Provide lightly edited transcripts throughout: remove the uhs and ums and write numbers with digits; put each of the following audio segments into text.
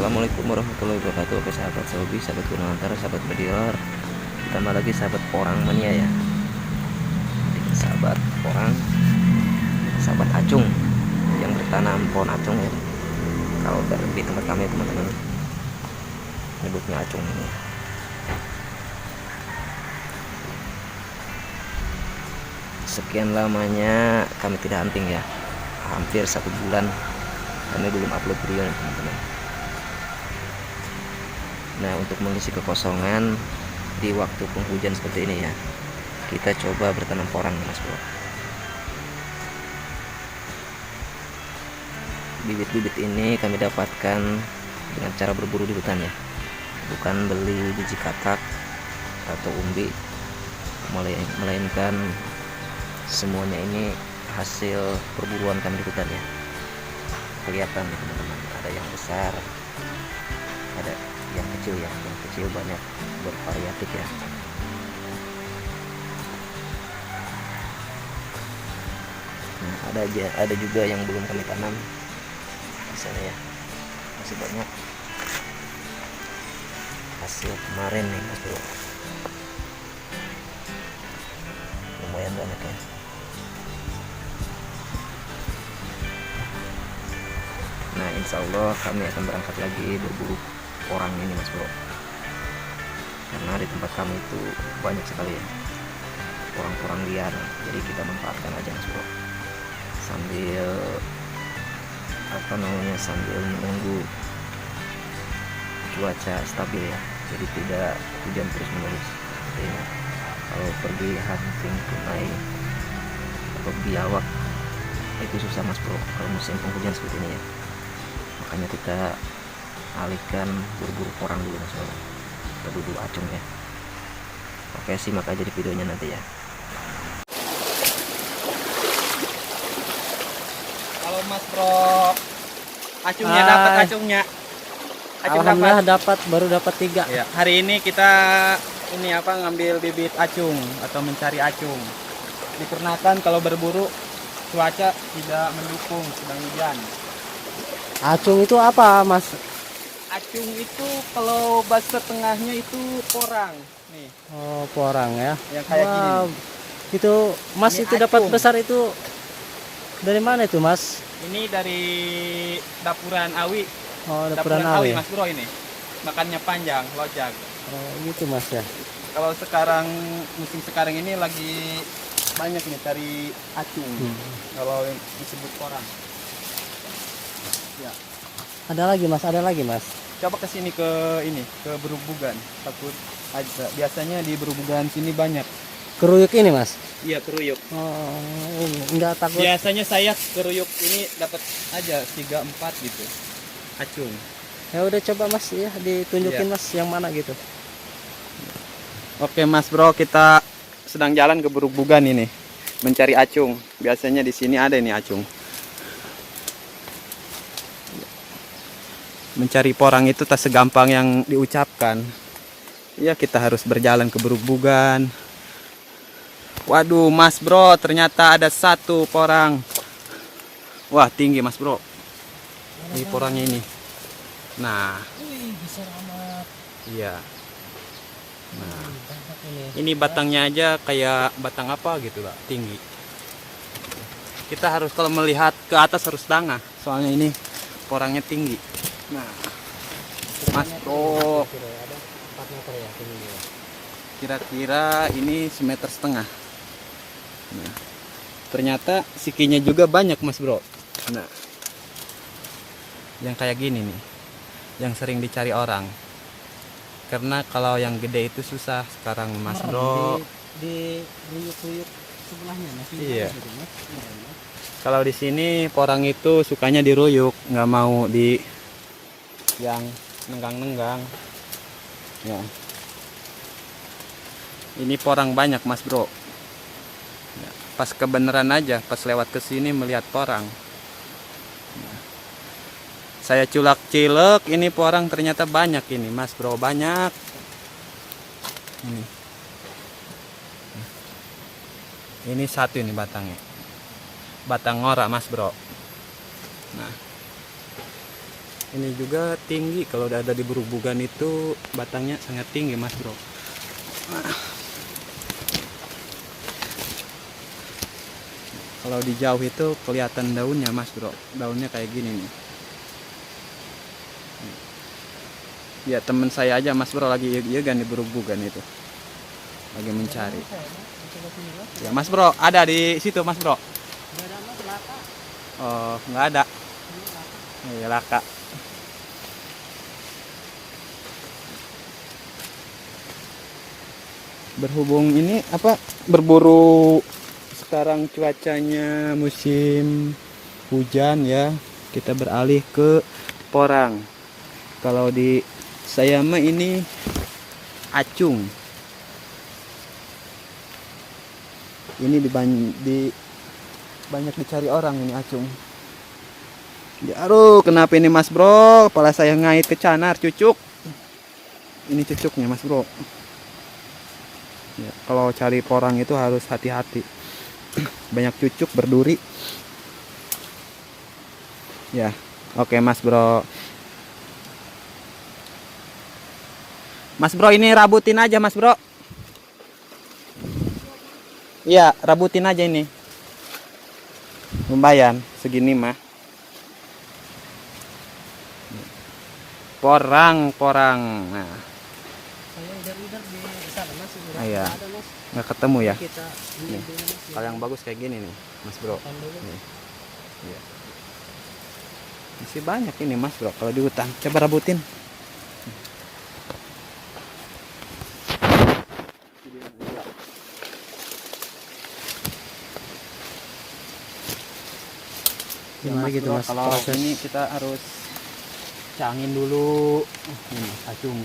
Assalamualaikum warahmatullahi wabarakatuh. Oke sahabat Sobi, sahabat Gunung sahabat Bediler, ditambah lagi sahabat Porang mania ya. Sahabat Porang, sahabat acung yang bertanam pohon acung ya. Kalau di tempat kami teman-teman nyebutnya acung ini. Sekian lamanya kami tidak hunting ya, hampir 1 bulan kami belum upload video nih teman-teman. Nah, untuk mengisi kekosongan di waktu penghujan seperti ini ya, kita coba bertanam porang mas bro. Bibit-bibit ini kami dapatkan dengan cara berburu di hutan ya, bukan beli biji katak atau umbi, melainkan semuanya ini hasil perburuan kami di hutan ya. Kelihatan nih teman-teman, ada yang besar, ada yang kecil ya, yang kecil banyak bervariatif ya. Nah, ada juga yang belum kami tanam di sana ya, masih banyak hasil kemarin nih mas bro, lumayan banyak ya. Nah, insya Allah kami akan berangkat lagi berburu porang ini mas bro, karena di tempat kami itu banyak sekali ya porang-porang liar, jadi kita manfaatkan aja mas bro, sambil sambil menunggu cuaca stabil ya, jadi tidak hujan terus menerus. Jadi, kalau pergi hunting tunai atau biawak itu susah mas bro kalau musim penghujan seperti ini ya, makanya kita alihkan berburu porang dulu mas bro, kita berburu acung ya. Oke, simak aja di videonya nanti ya. Kalau mas bro acungnya dapat, acung Alhamdulillah dapat, baru dapat 3 ya. Hari ini kita ngambil bibit acung atau mencari acung, dikarenakan kalau berburu cuaca tidak mendukung, sedang hujan. Acung itu apa mas? Acung itu kalau bahasa tengahnya itu porang nih. Oh, porang ya, Yang kayak gini nih. Itu mas, Ini itu dapat acung. besar itu dari mana itu mas? Ini dari dapuran Awi. Oh, dapuran Awi. mas bro, ini makannya panjang, lojak. Oh gitu mas ya. Kalau sekarang musim sekarang ini lagi banyak nih cari acung. Kalau yang disebut porang. Ya. Ada lagi mas. Coba kesini ke Berubugan, takut aja. Biasanya di Berubugan sini banyak. Keruyuk ini mas? Iya, keruyuk. Oh, ini enggak takut. Biasanya saya keruyuk ini dapat aja 3-4 gitu. Acung. Ya udah, coba mas ya, ditunjukin Iya. mas yang mana gitu. Oke mas bro, kita sedang jalan ke Berubugan ini mencari acung. Biasanya di sini ada ini acung. Mencari porang itu tak segampang yang diucapkan. Ya, kita harus berjalan ke Berubugan. Waduh mas bro, ternyata ada 1 porang. Wah, tinggi mas bro. Ini porangnya ini. Nah, Wih, besar amat. iya. Nah, Banyak ini. ini batangnya aja kayak batang apa gitu lah, tinggi. Kita harus kalau melihat ke atas harus tengah, soalnya ini porangnya tinggi. Nah, mas bro, Ada 4 meter ya tingginya. kira-kira ini 1,5 meter. Nah, ternyata sikinya juga banyak mas bro. Nah, yang kayak gini nih, yang sering dicari orang. Karena kalau yang gede itu susah sekarang mas bro. Di ruyuk-ruyuk sebelahnya mas. Iya. Gitu, mas. Kalau di sini porang itu sukanya diruyuk, nggak mau di yang nenggang-nenggang. Ya. Ini porang banyak mas bro. Ya, pas kebenaran aja, pas lewat ke sini melihat porang. Ya. Saya culak-cilek, ini porang ternyata banyak ini mas bro, banyak. Ini. Ini 1 ini batangnya. Batang ngora mas bro. Nah, Ini juga tinggi, kalau udah ada di berubugan itu batangnya sangat tinggi mas bro. Kalau di jauh itu kelihatan daunnya mas bro, daunnya kayak gini nih. Ya teman saya aja mas bro lagi kan di berubugan itu, lagi mencari. Ya mas bro, ada di situ mas bro. Nggak ada mas, laka. Oh nggak ada. Ya laka. Berhubung ini apa, berburu sekarang cuacanya musim hujan ya, kita beralih ke porang. Kalau di saya mah ini acung. Ini banyak dicari orang ini acung. Ya, aduh, kenapa ini mas bro? Kepala saya ngait ke canar, cucuk. Ini cucuknya mas bro. Ya, kalau cari porang itu harus hati-hati. Banyak cucuk berduri. Ya, oke mas bro. Mas bro ini rabutin aja mas bro. Iya, rabutin aja ini. Lumayan segini mah. Porang. Nah, Saya udah di sana mas. Udah iya. nggak ada mas. Nggak ketemu ya. Kita ini Nih, dulu mas. kalau yang bagus kayak gini nih, mas bro. Makan dulu. Nih. Iya. Masih banyak ini mas bro kalau di hutan. Coba rabutin. Gimana gitu bro, mas? kalau Proses. ini kita harus cangin dulu. Ini acung.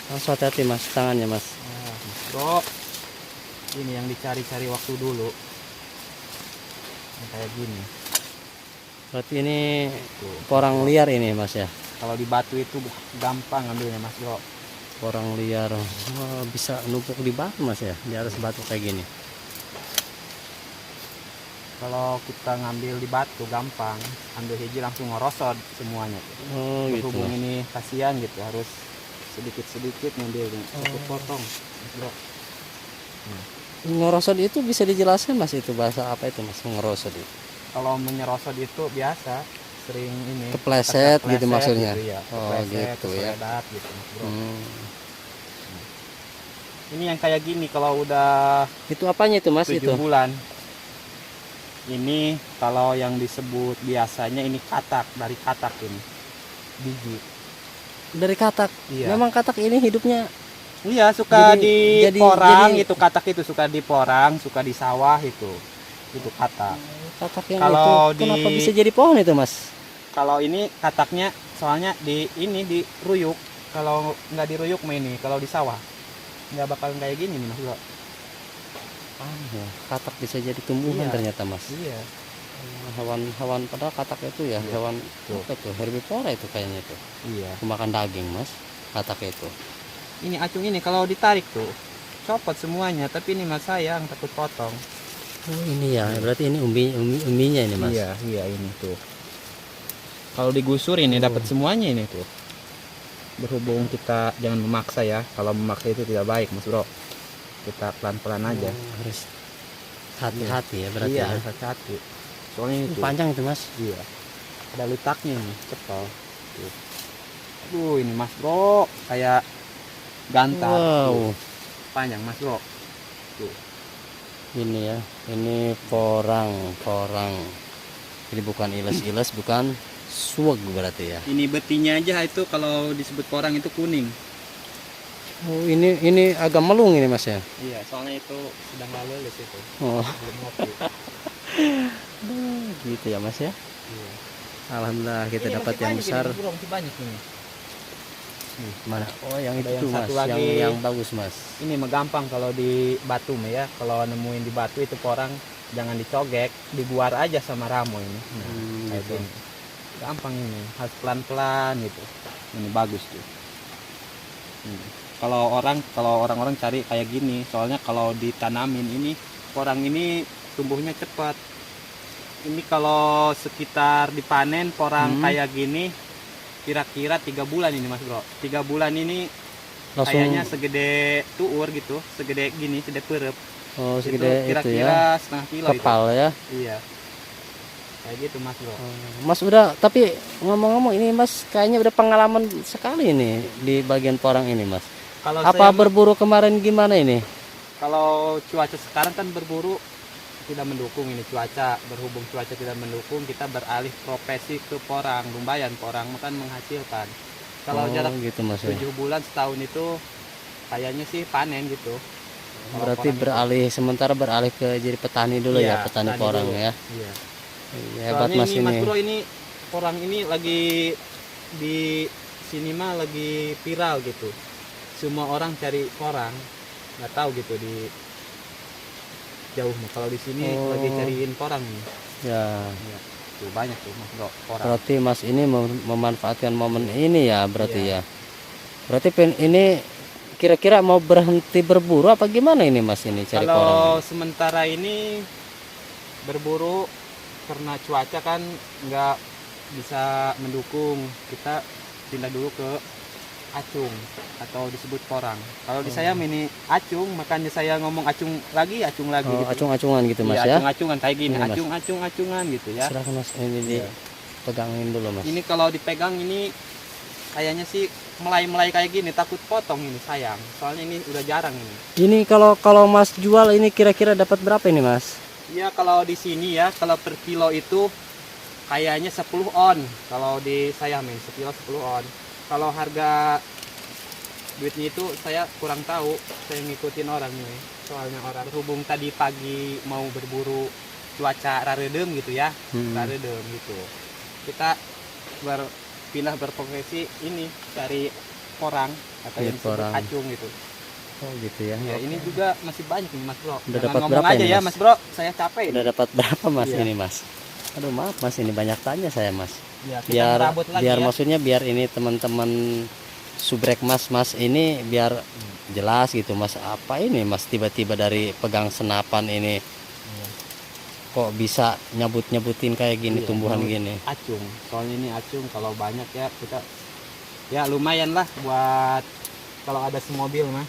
Langsung hati-hati mas, tangannya mas. Mas bro, ini yang dicari-cari waktu dulu. Yang kayak gini. Berarti ini Tuh. porang liar ini mas ya. Kalau di batu itu gampang ambilnya mas bro. Porang liar. Oh, bisa numpuk di batu mas ya. Di atas batu kayak gini. Kalau kita ngambil di batu gampang, ambil hiji langsung ngerosot semuanya. Oh gitu. Berhubung ini kasihan gitu, harus sedikit-sedikit ngambil satu potong mas bro. Ngerosot itu bisa dijelaskan mas, itu bahasa apa itu mas, ngerosot itu? Kalau menyerosot itu biasa sering ini Kepleset gitu kepleset maksudnya. ya. Oh Kepleset, gitu ya. keseledat gitu mas bro. Hmm. Ini yang kayak gini kalau udah Itu apanya itu mas 7 itu? bulan. Ini kalau yang disebut biasanya ini katak, dari katak ini. Biji. Dari katak. Iya. Memang katak ini hidupnya Iya, suka Jadi- di porang jadi- itu katak itu, suka di porang, suka di sawah itu. Itu katak. katak yang Kalau itu. Kenapa di- bisa jadi pohon itu mas? Kalau ini kataknya soalnya di ini di ruyuk. Kalau nggak diruyuk mah ini, kalau di sawah nggak bakal kayak gini nih mas bro. Ya, katak bisa jadi tumbuhan Iya. ternyata mas. Iya. Hewan padahal katak itu ya Iya. hewan Tuh. apa tuh, herbivora itu kayaknya itu. Iya. Pemakan daging mas, katak itu. Ini acung ini kalau ditarik tuh copot semuanya, tapi ini mas sayang takut potong. Oh ini ya, berarti ini umbinya ini mas. Iya, iya ini tuh. Kalau digusur ini dapat semuanya ini tuh. Berhubung kita jangan memaksa ya. Kalau memaksa itu tidak baik mas bro. Kita pelan-pelan aja. Oh, harus hati-hati ya berarti Iya, ya. harus hati-hati. Soalnya ini tuh. Panjang itu mas. Iya. Ada letaknya nih, cepel. Tuh. Aduh, ini mas bro, kayak gantar. Wow. Tuh. Panjang mas bro. Tuh. Ini ya, ini porang. Jadi bukan iles-iles, bukan suweg berarti ya. Ini betinya aja itu kalau disebut porang itu kuning. Oh ini agak melung ini mas ya. Iya, soalnya itu sedang lalu di situ. Oh Belum ngopi. gitu ya mas ya. Iya. Alhamdulillah kita Ini dapat masih yang banyak besar. ini, bro, masih banyak ini. Mana? Oh yang Ada itu yang mas, satu lagi. yang bagus mas. Ini mah gampang kalau di batu mah ya. Kalau nemuin di batu itu porang jangan dicogek, dibuar aja sama ramo ini. Nah, kayak Gitu. gini. Gampang ini, harus pelan-pelan gitu. Ini bagus tuh. Kalau orang-orang cari kayak gini, soalnya kalau ditanamin ini porang ini tumbuhnya cepat. Ini kalau sekitar dipanen porang kayak gini, kira-kira 3 bulan ini Mas Bro. 3 bulan ini Langsung kayaknya segede tuur gitu, segede gini, segede perep. oh, Itu segede itu kira-kira ya. setengah kilo itu. Kepal ya. Iya. Kayak gitu Mas Bro. Mas udah, tapi ngomong-ngomong ini Mas kayaknya udah pengalaman sekali ini di bagian porang ini Mas. Kalau Apa saya berburu kemarin gimana ini? kalau cuaca sekarang kan berburu tidak mendukung ini cuaca, berhubung cuaca tidak mendukung kita beralih profesi ke porang. Lumayan porang kan menghasilkan. Kalau jarak gitu Mas ya. 7 bulan setahun itu kayaknya sih panen gitu. Kalau Berarti porang itu. beralih sementara beralih ke jadi petani dulu Iya, ya, petani petani porang dulu. ya. Iya. Iya, hebat Soalnya Mas ini Mas ini. Bro, ini porang ini lagi di sini mah lagi viral gitu. Semua orang cari porang, nggak tahu gitu di jauh mah. Kalau di sini lagi cariin porang nih. Ya, Ya, tuh banyak tuh Mas Bro porang. berarti Mas ini memanfaatkan momen ini ya, berarti Iya. ya. Berarti ini kira-kira mau berhenti berburu apa gimana ini Mas ini cari porang? Kalau sementara ini berburu karena cuaca kan nggak bisa mendukung, kita pindah dulu ke acung atau disebut porang. Kalau di saya ini acung, makanya saya ngomong acung lagi Oh, gitu. acung-acungan gitu Mas Iya, ya. acung-acungan kayak gini, Ini, Mas. acung-acungan gitu ya. Silakan Mas, ini Iya. dipegangin dulu Mas. Ini kalau dipegang ini kayaknya sih melai-melai kayak gini, takut potong ini sayang. Soalnya ini udah jarang ini. Ini kalau Mas jual ini kira-kira dapat berapa ini Mas? Iya, kalau di sini ya, kalau per kilo itu kayaknya 10 on. Kalau di saya sekilo 10 on. Kalau harga duitnya itu saya kurang tahu, saya ngikutin orang nih. Soalnya orang berhubung tadi pagi mau berburu cuaca raredem gitu ya, raredem gitu. Kita berpindah berprofesi ini cari porang atau Iya, yang disebut porang. acung gitu. Oh gitu ya. Ya, ini juga masih banyak nih Mas Bro. Udah Jangan dapat ngomong berapa aja ini, ya Mas? Mas Bro, saya capek. Udah dapat berapa Mas Iya. ini Mas? Aduh maaf Mas, ini banyak tanya saya Mas. Ya, kita Biar merabut lagi biar ya. maksudnya biar ini teman-teman subrek Mas ini biar jelas gitu Mas. Apa ini Mas tiba-tiba dari pegang senapan ini kok bisa nyabut-nyabutin kayak gini Iya, tumbuhan ini gini? acung. Soalnya ini acung, kalau banyak ya kita ya lumayan lah buat kalau ada semobil mah.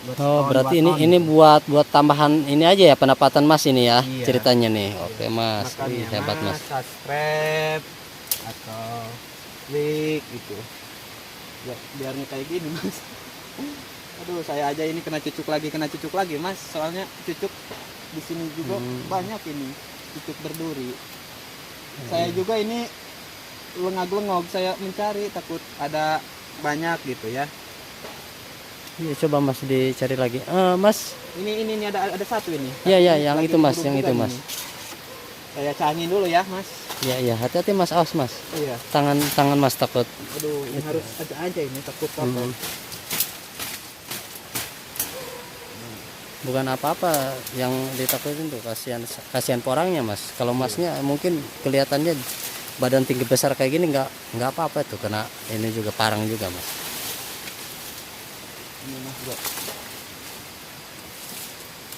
Buat Oh, setahun, berarti 2 ini ton. buat tambahan ini aja ya pendapatan Mas ini ya Iya. ceritanya nih. Oke Mas, Makanya Wih, hebat Mas. subscribe atau klik gitu. Ya, biarnya kayak gini Mas. Aduh, saya aja ini kena cucuk lagi Mas. Soalnya cucuk di sini juga banyak ini cucuk berduri. Saya juga ini lengag-lengog saya mencari, takut ada banyak gitu ya. Iya, coba Mas dicari lagi. Mas, Ini ada satu ini. ya ya Ini yang lagi itu Mas, burung yang juga itu Mas. ini. Saya cangin dulu ya Mas. Ya ya, hati-hati Mas, awas Mas. Iya. Tangan Mas takut. Aduh, ini harus ada aja ini takut potong. Bukan apa-apa yang ditakutin tuh, kasihan porangnya Mas. Kalau Masnya mungkin kelihatannya badan tinggi besar kayak gini nggak apa-apa tuh, kena ini juga parang juga Mas. Ini Mas Bro.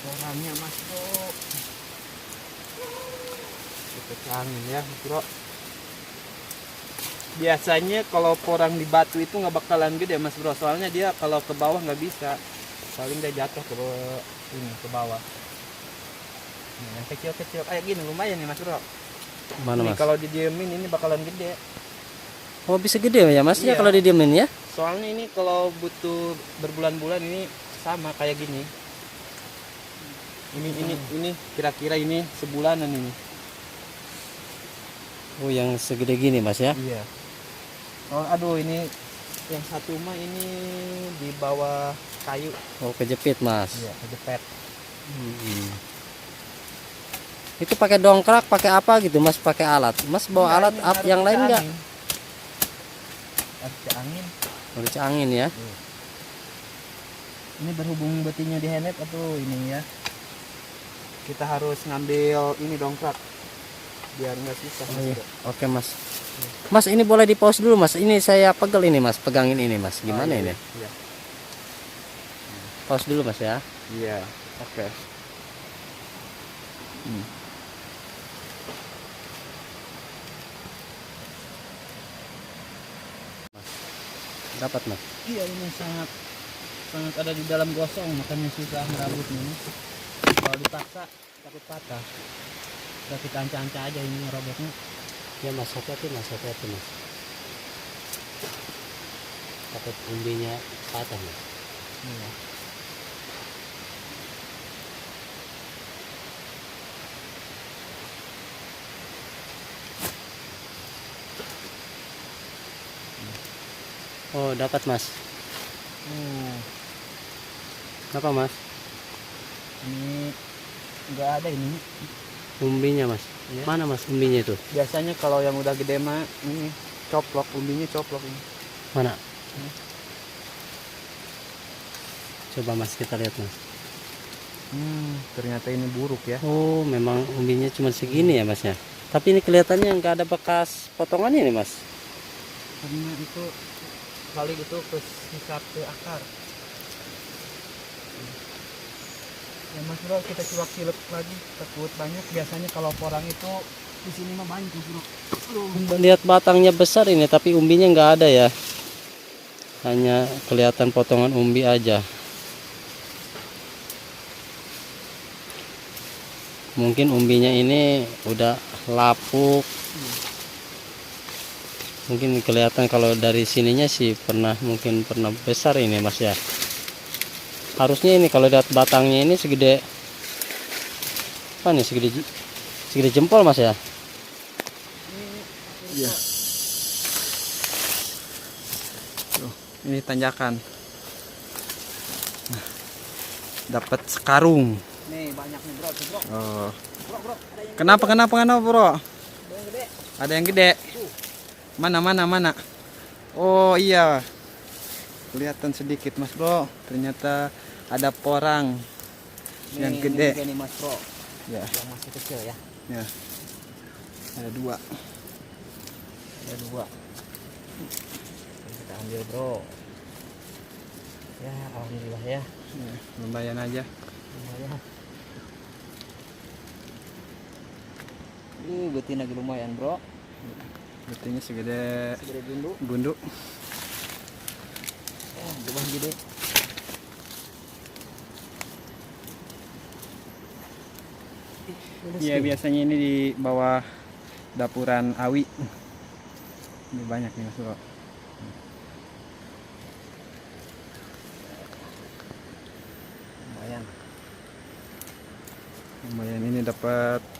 Orangnya Mas Bro. Kita cangin ya Mas Bro. Biasanya kalau porang di batu itu nggak bakalan gede Mas Bro. Soalnya dia kalau ke bawah nggak bisa. Paling dia jatuh ke bawah. Nah, yang kecil-kecil kayak gini lumayan nih Mas Bro. Mana Ini Mas? kalau didiemin ini bakalan gede. Oh bisa gede ya Mas ya Iya. kalau didiemin ya? Soalnya ini kalau butuh berbulan-bulan ini sama kayak gini. Ini kira-kira ini sebulanan ini. Oh yang segede gini Mas ya? Iya. Oh, aduh ini yang satu mah ini di bawah kayu. Oh kejepit Mas. Iya, kejepit. Itu pakai dongkrak, pakai apa gitu Mas? Pakai alat? Mas bawa alat yang lain nggak? Harus angin. Harus angin ya? Ini berhubung betinya di henet atau ini ya. Kita harus ngambil ini dongkrak biar nggak susah. Oh, iya. Oke Mas. Mas ini boleh di pause dulu Mas. Ini saya pegel ini Mas, pegangin ini Mas. Gimana Oh, iya. ini? Iya. Pause dulu Mas ya. Iya. Oke. dapat mas. Iya, ini sangat sangat ada di dalam gosong, makanya susah merabutnya nih. Kalau dipaksa takut patah. Kita ancah-ancah aja ini robotnya. Ya mas, hati-hati mas, hati-hati mas. Takut umbinya patah mas. Iya. Oh dapat mas. Apa mas? Ini nggak ada ini. Umbinya mas. Iya. Mana mas umbinya itu? Biasanya kalau yang udah gede mah ini coplok, umbinya coplok ini. Mana? Coba mas kita lihat mas. Ternyata ini buruk ya. Oh memang umbinya cuma segini ya masnya. Tapi ini kelihatannya nggak ada bekas potongannya nih mas. Karena itu kali itu kesikap ke akar. Ya mas bro, kita coba silep lagi, takut banyak. Biasanya kalau porang itu di sini mah banyak bro. Lihat batangnya besar ini tapi umbinya nggak ada ya. Hanya kelihatan potongan umbi aja. Mungkin umbinya ini udah lapuk. Mungkin kelihatan kalau dari sininya sih mungkin pernah besar ini mas ya. Harusnya ini kalau lihat batangnya ini segede apa nih, segede jempol mas ya. Iya. Ini tanjakan. Nah, dapat sekarung. Nih banyak nih bro, bro. Oh. Bro, kenapa bro? Ada yang gede. Mana? Oh iya. Kelihatan sedikit mas bro. Ternyata ada porang yang gede. Ini mas bro. Ya. Yang masih kecil ya. Ya. Ada dua. Kita ambil bro. Ya alhamdulillah ya. Lumayan aja. Lumayan. Ini betina lagi lumayan bro. Betinnya segede bundu. Coba gede. Iya biasanya ini di bawah dapuran awi. Ini banyak nih mas bro. Lumayan ini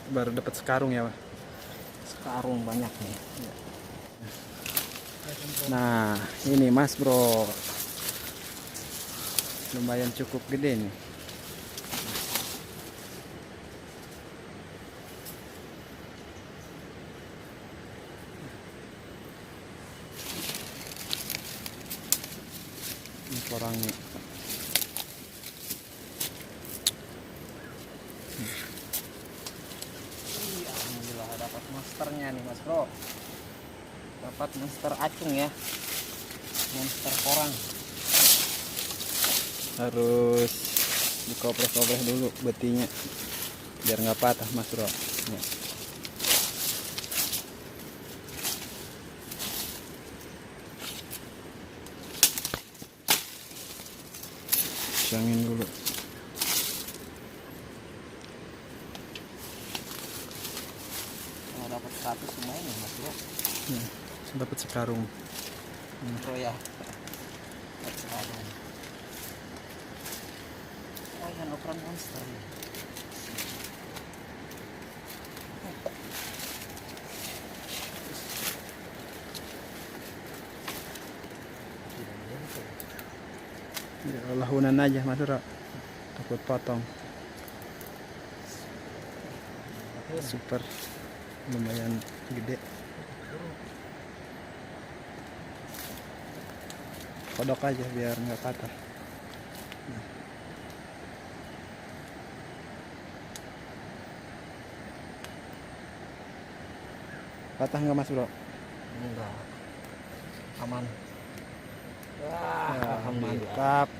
baru dapat sekarung ya pak. Sekarung banyak nih. Nah ini mas bro, lumayan cukup gede nih. Ini porangnya. Alhamdulillah dapat monsternya nih mas bro. Dapat monster acung ya. Monster porang. Harus dikopres-kopres dulu betinya biar nggak patah mas bro. Ya. Pisangin dulu. Kalau dapat 100 lumayan ya mas bro. Ya, dapat sekarung. Bro ya. Dapat sekarung. Oh yang ukuran monster nih. Ya, lahunan aja mas bro. Takut potong. Super, lumayan gede. Kodok aja biar nggak patah. Patah nggak mas bro? Enggak. Aman. Ya, Alhamdulillah. mantap.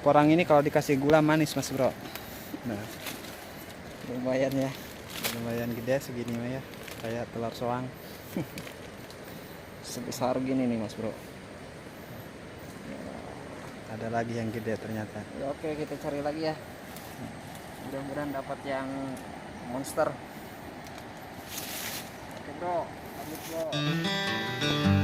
Porang ini kalau dikasih gula manis mas bro. Nah Lumayan ya. lumayan gede segini mah ya, kayak telur soang. sebesar gini nih mas bro. Ada lagi yang gede ternyata. Ya, oke, kita cari lagi ya, mudah-mudahan dapat yang monster. Oke bro, lanjut bro.